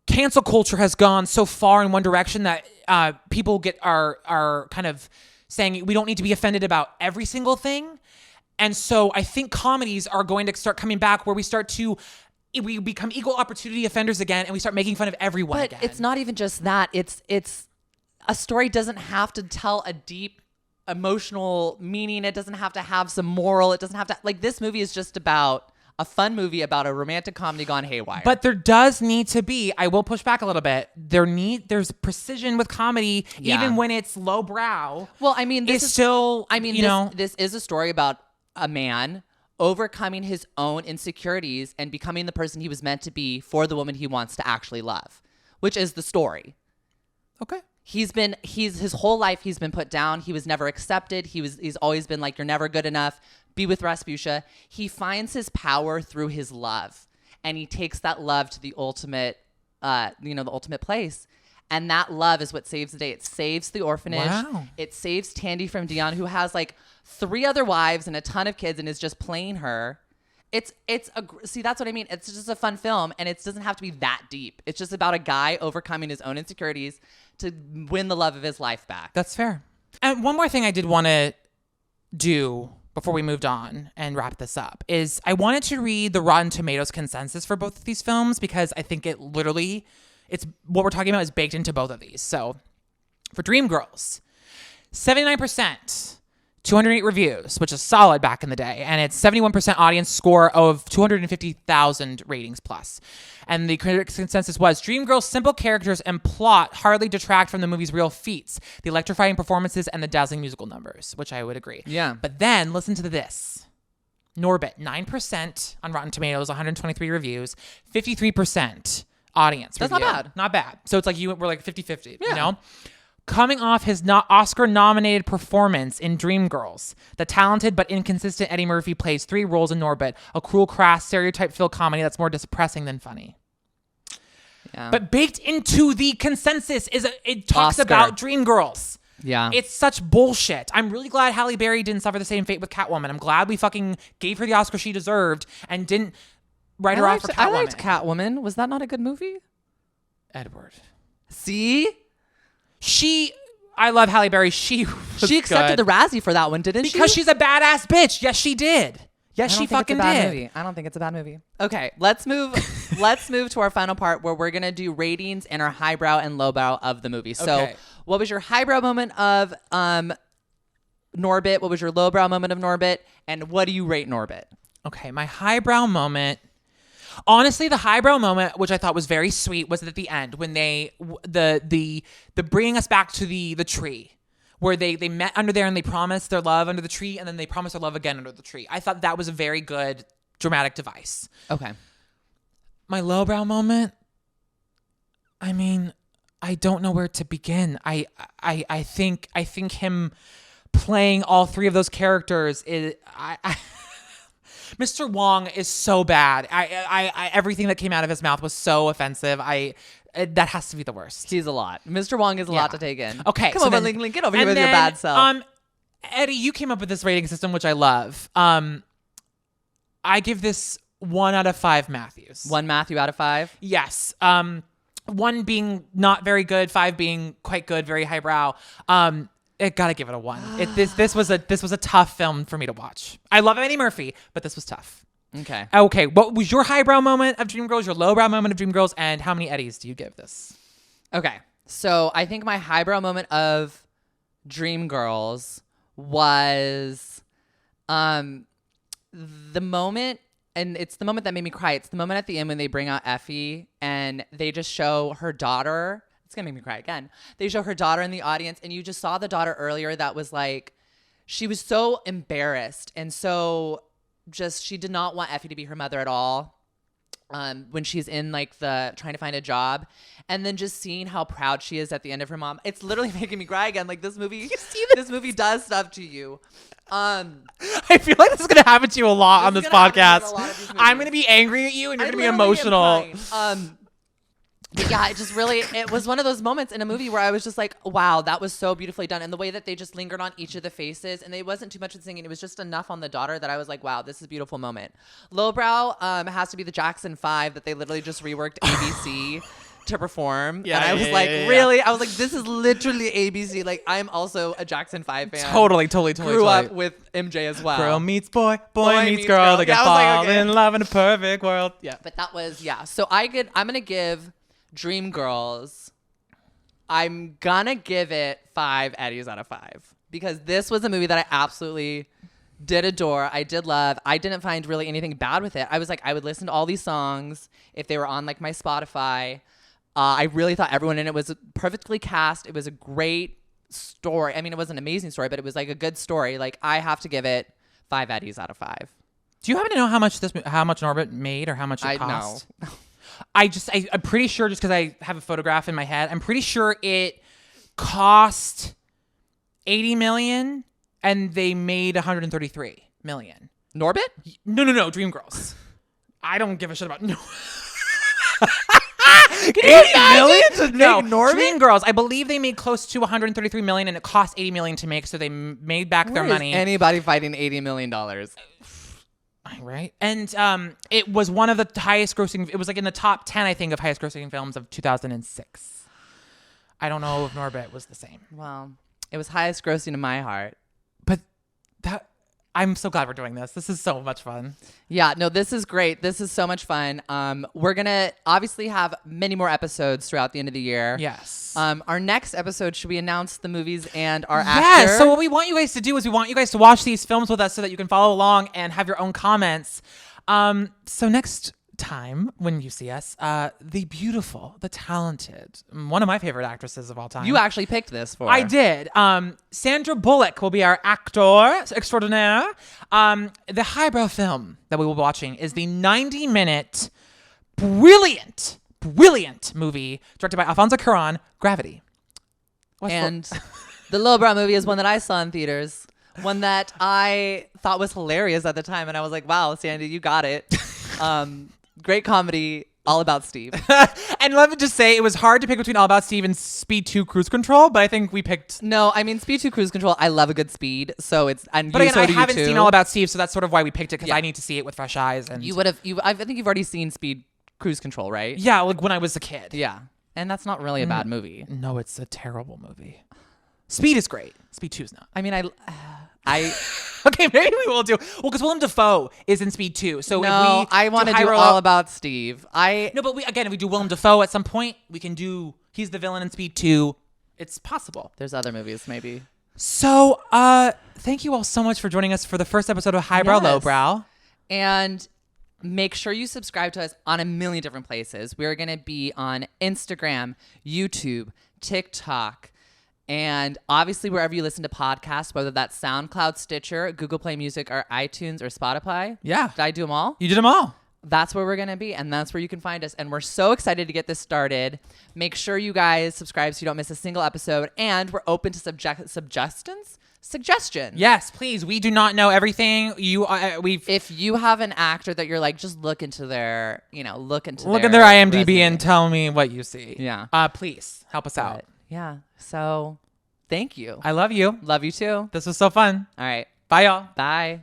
cancel culture has gone so far in one direction that people are kind of saying we don't need to be offended about every single thing. And so I think comedies are going to start coming back, where we become equal opportunity offenders again, and we start making fun of everyone again. But it's not even just that. It's a story doesn't have to tell a deep emotional meaning. It doesn't have to have some moral. It doesn't have to, like, this movie is just about a fun movie about a romantic comedy gone haywire. But there does need to be, I will push back a little bit, there's precision with comedy, even when it's lowbrow. Well, I mean, this is a story about a man overcoming his own insecurities and becoming the person he was meant to be for the woman he wants to actually love, which is the story. Okay. His whole life he's been put down. He was never accepted. He's always been like, you're never good enough. Be with Rasputia. He finds his power through his love, and he takes that love to the ultimate, the ultimate place. And that love is what saves the day. It saves the orphanage. Wow. It saves Tandy from Dion, who has like 3 other wives and a ton of kids and is just playing her. See, that's what I mean. It's just a fun film, and it doesn't have to be that deep. It's just about a guy overcoming his own insecurities to win the love of his life back. That's fair. And one more thing I did want to do before we moved on and wrap this up is I wanted to read the Rotten Tomatoes consensus for both of these films, because I think it It's what we're talking about is baked into both of these. So for Dreamgirls, 79%, 208 reviews, which is solid back in the day. And it's 71% audience score of 250,000 ratings plus. And the critics' consensus was Dreamgirls' simple characters and plot hardly detract from the movie's real feats, the electrifying performances and the dazzling musical numbers, which I would agree. Yeah. But then listen to this. Norbit, 9% on Rotten Tomatoes, 123 reviews, 53% audience That's review. not bad. Not bad. So it's like we're like 50-50, Yeah. you know? Coming off his Oscar-nominated performance in Dreamgirls, the talented but inconsistent Eddie Murphy plays 3 roles in Norbit, a cruel, crass, stereotype-filled comedy that's more depressing than funny. Yeah. But baked into the consensus it talks Oscar. about Dreamgirls. Yeah. It's such bullshit. I'm really glad Halle Berry didn't suffer the same fate with Catwoman. I'm glad we fucking gave her the Oscar she deserved and didn't write her off for Catwoman. I liked Catwoman. Was that not a good movie? Edward. See? I love Halle Berry. She accepted the Razzie for that one, didn't she? Because she's a badass bitch. Yes, she did. Yes, she fucking did. I don't think it's a bad movie. Okay, let's move. Let's move to our final part where we're gonna do ratings and our highbrow and lowbrow of the movie. So, Okay. what was your highbrow moment of Norbit? What was your lowbrow moment of Norbit? And what do you rate Norbit? Okay, my highbrow moment. Honestly, the highbrow moment, which I thought was very sweet, was at the end when they the bringing us back to the tree, where they met under there and they promised their love under the tree, and then they promised their love again under the tree. I thought that was a very good dramatic device. Okay. My lowbrow moment. I mean, I don't know where to begin. I think him playing all 3 of those characters is Mr. Wong is so bad. I everything that came out of his mouth was so offensive. That has to be the worst. He's a lot. Mr. Wong is a lot to take in. Okay, come over, Link. Get over here with your bad self. Eddie, you came up with this rating system, which I love. I give this 1 out of 5 Matthews. 1 Matthew out of 5. Yes. 1 being not very good, 5 being quite good, very highbrow. I gotta give it a 1. This was a tough film for me to watch. I love Eddie Murphy, but this was tough. Okay. Okay. What was your highbrow moment of Dreamgirls? Your lowbrow moment of Dreamgirls? And how many Eddies do you give this? Okay. So I think my highbrow moment of Dreamgirls was the moment, and it's the moment that made me cry. It's the moment at the end when they bring out Effie and they just show her daughter. It's going to make me cry again. They show her daughter in the audience, and you just saw the daughter earlier that was like, she was so embarrassed and so just, she did not want Effie to be her mother at all. When she's in like the trying to find a job, and then just seeing how proud she is at the end of her mom, it's literally making me cry again. Like this movie, this movie does stuff to you. I feel like this is gonna happen to you a lot on this podcast. I'm gonna be angry at you, and you're gonna be emotional. But yeah, it was one of those moments in a movie where I was just like, wow, that was so beautifully done. And the way that they just lingered on each of the faces, and it wasn't too much of the singing. It was just enough on the daughter that I was like, wow, this is a beautiful moment. Lowbrow has to be the Jackson 5 that they literally just reworked ABC to perform. Yeah, and I was really? Yeah. I was like, this is literally ABC. Like, I'm also a Jackson 5 fan. Totally. Grew up with MJ as well. Girl meets boy, boy meets girl. They can fall in love in a perfect world. Yeah. But that was, So I'm going to give Dreamgirls, I'm gonna give it 5 Eddies out of 5 because this was a movie that I absolutely did adore. I did love. I didn't find really anything bad with it. I was like, I would listen to all these songs if they were on like my Spotify. I really thought everyone in it was perfectly cast. It was a great story. I mean, it was an amazing story, but it was like a good story. Like I have to give it 5 Eddies out of 5. Do you happen to know how much Norbit made or how much it cost? No. I'm pretty sure, just because I have a photograph in my head, I'm pretty sure it cost $80 million and they made $133 million. Norbit? No, Dreamgirls. I don't give a shit about no. $80 million to make Norbit? Dreamgirls. I believe they made close to $133 million, and it cost $80 million to make, so they made back their money. Anybody fighting $80 million? Right. And it was one of the highest grossing, it was like in the top 10, I think, of highest grossing films of 2006. I don't know if Norbit was the same. Well, it was highest grossing in my heart. But that, I'm so glad we're doing this. This is so much fun. Yeah, no, this is great. This is so much fun. We're going to obviously have many more episodes throughout the end of the year. Yes. Our next episode, should we announce the movies and our Yes. actor? So what we want you guys to do is we want you guys to watch these films with us so that you can follow along and have your own comments. So next time when you see us, the beautiful, the talented, one of my favorite actresses of all time. You actually picked this for. I did. Sandra Bullock will be our actor extraordinaire. The Highbrow film that we will be watching is the 90-minute brilliant movie directed by Alfonso Cuarón, Gravity. And the Lowbrow movie is one that I saw in theaters. One that I thought was hilarious at the time. And I was like, wow, Sandy, you got it. Great comedy, all about Steve. And let me just say, it was hard to pick between All About Steve and Speed 2 Cruise Control, but I think we picked... No, I mean, Speed 2 Cruise Control, I love a good speed. So it's... And But again, so I do haven't you too. seen All About Steve, so that's sort of why we picked it, because Yeah. I need to see it with fresh eyes. And You would have... I think you've already seen Speed Cruise Control, right? Yeah, like when I was a kid. Yeah. And that's not really a bad movie. No, it's a terrible movie. Speed is great. Speed 2 is not. I mean, I Okay, maybe we will do... Well, because Willem Dafoe is in Speed 2, so no, if we... I want to do Highbrow all up- about Steve. No, but if we do Willem Dafoe at some point, we can do... He's the villain in Speed 2. It's possible. There's other movies, maybe. So, thank you all so much for joining us for the first episode of Highbrow, Yes. Lowbrow. And make sure you subscribe to us on a million different places. We're going to be on Instagram, YouTube, TikTok, and obviously wherever you listen to podcasts, whether that's SoundCloud, Stitcher, Google Play Music, or iTunes, or Spotify. Yeah. Did I do them all? You did them all. That's where we're going to be, and that's where you can find us. And we're so excited to get this started. Make sure you guys subscribe so you don't miss a single episode. And we're open to suggestions. Yes, please. We do not know everything. If you have an actor that you're like, just look into their, look at their IMDb resume. and tell me what you see. Yeah. Please help us out. But, yeah. So thank you. I love you. Love you too. This was so fun. All right. Bye, y'all. Bye.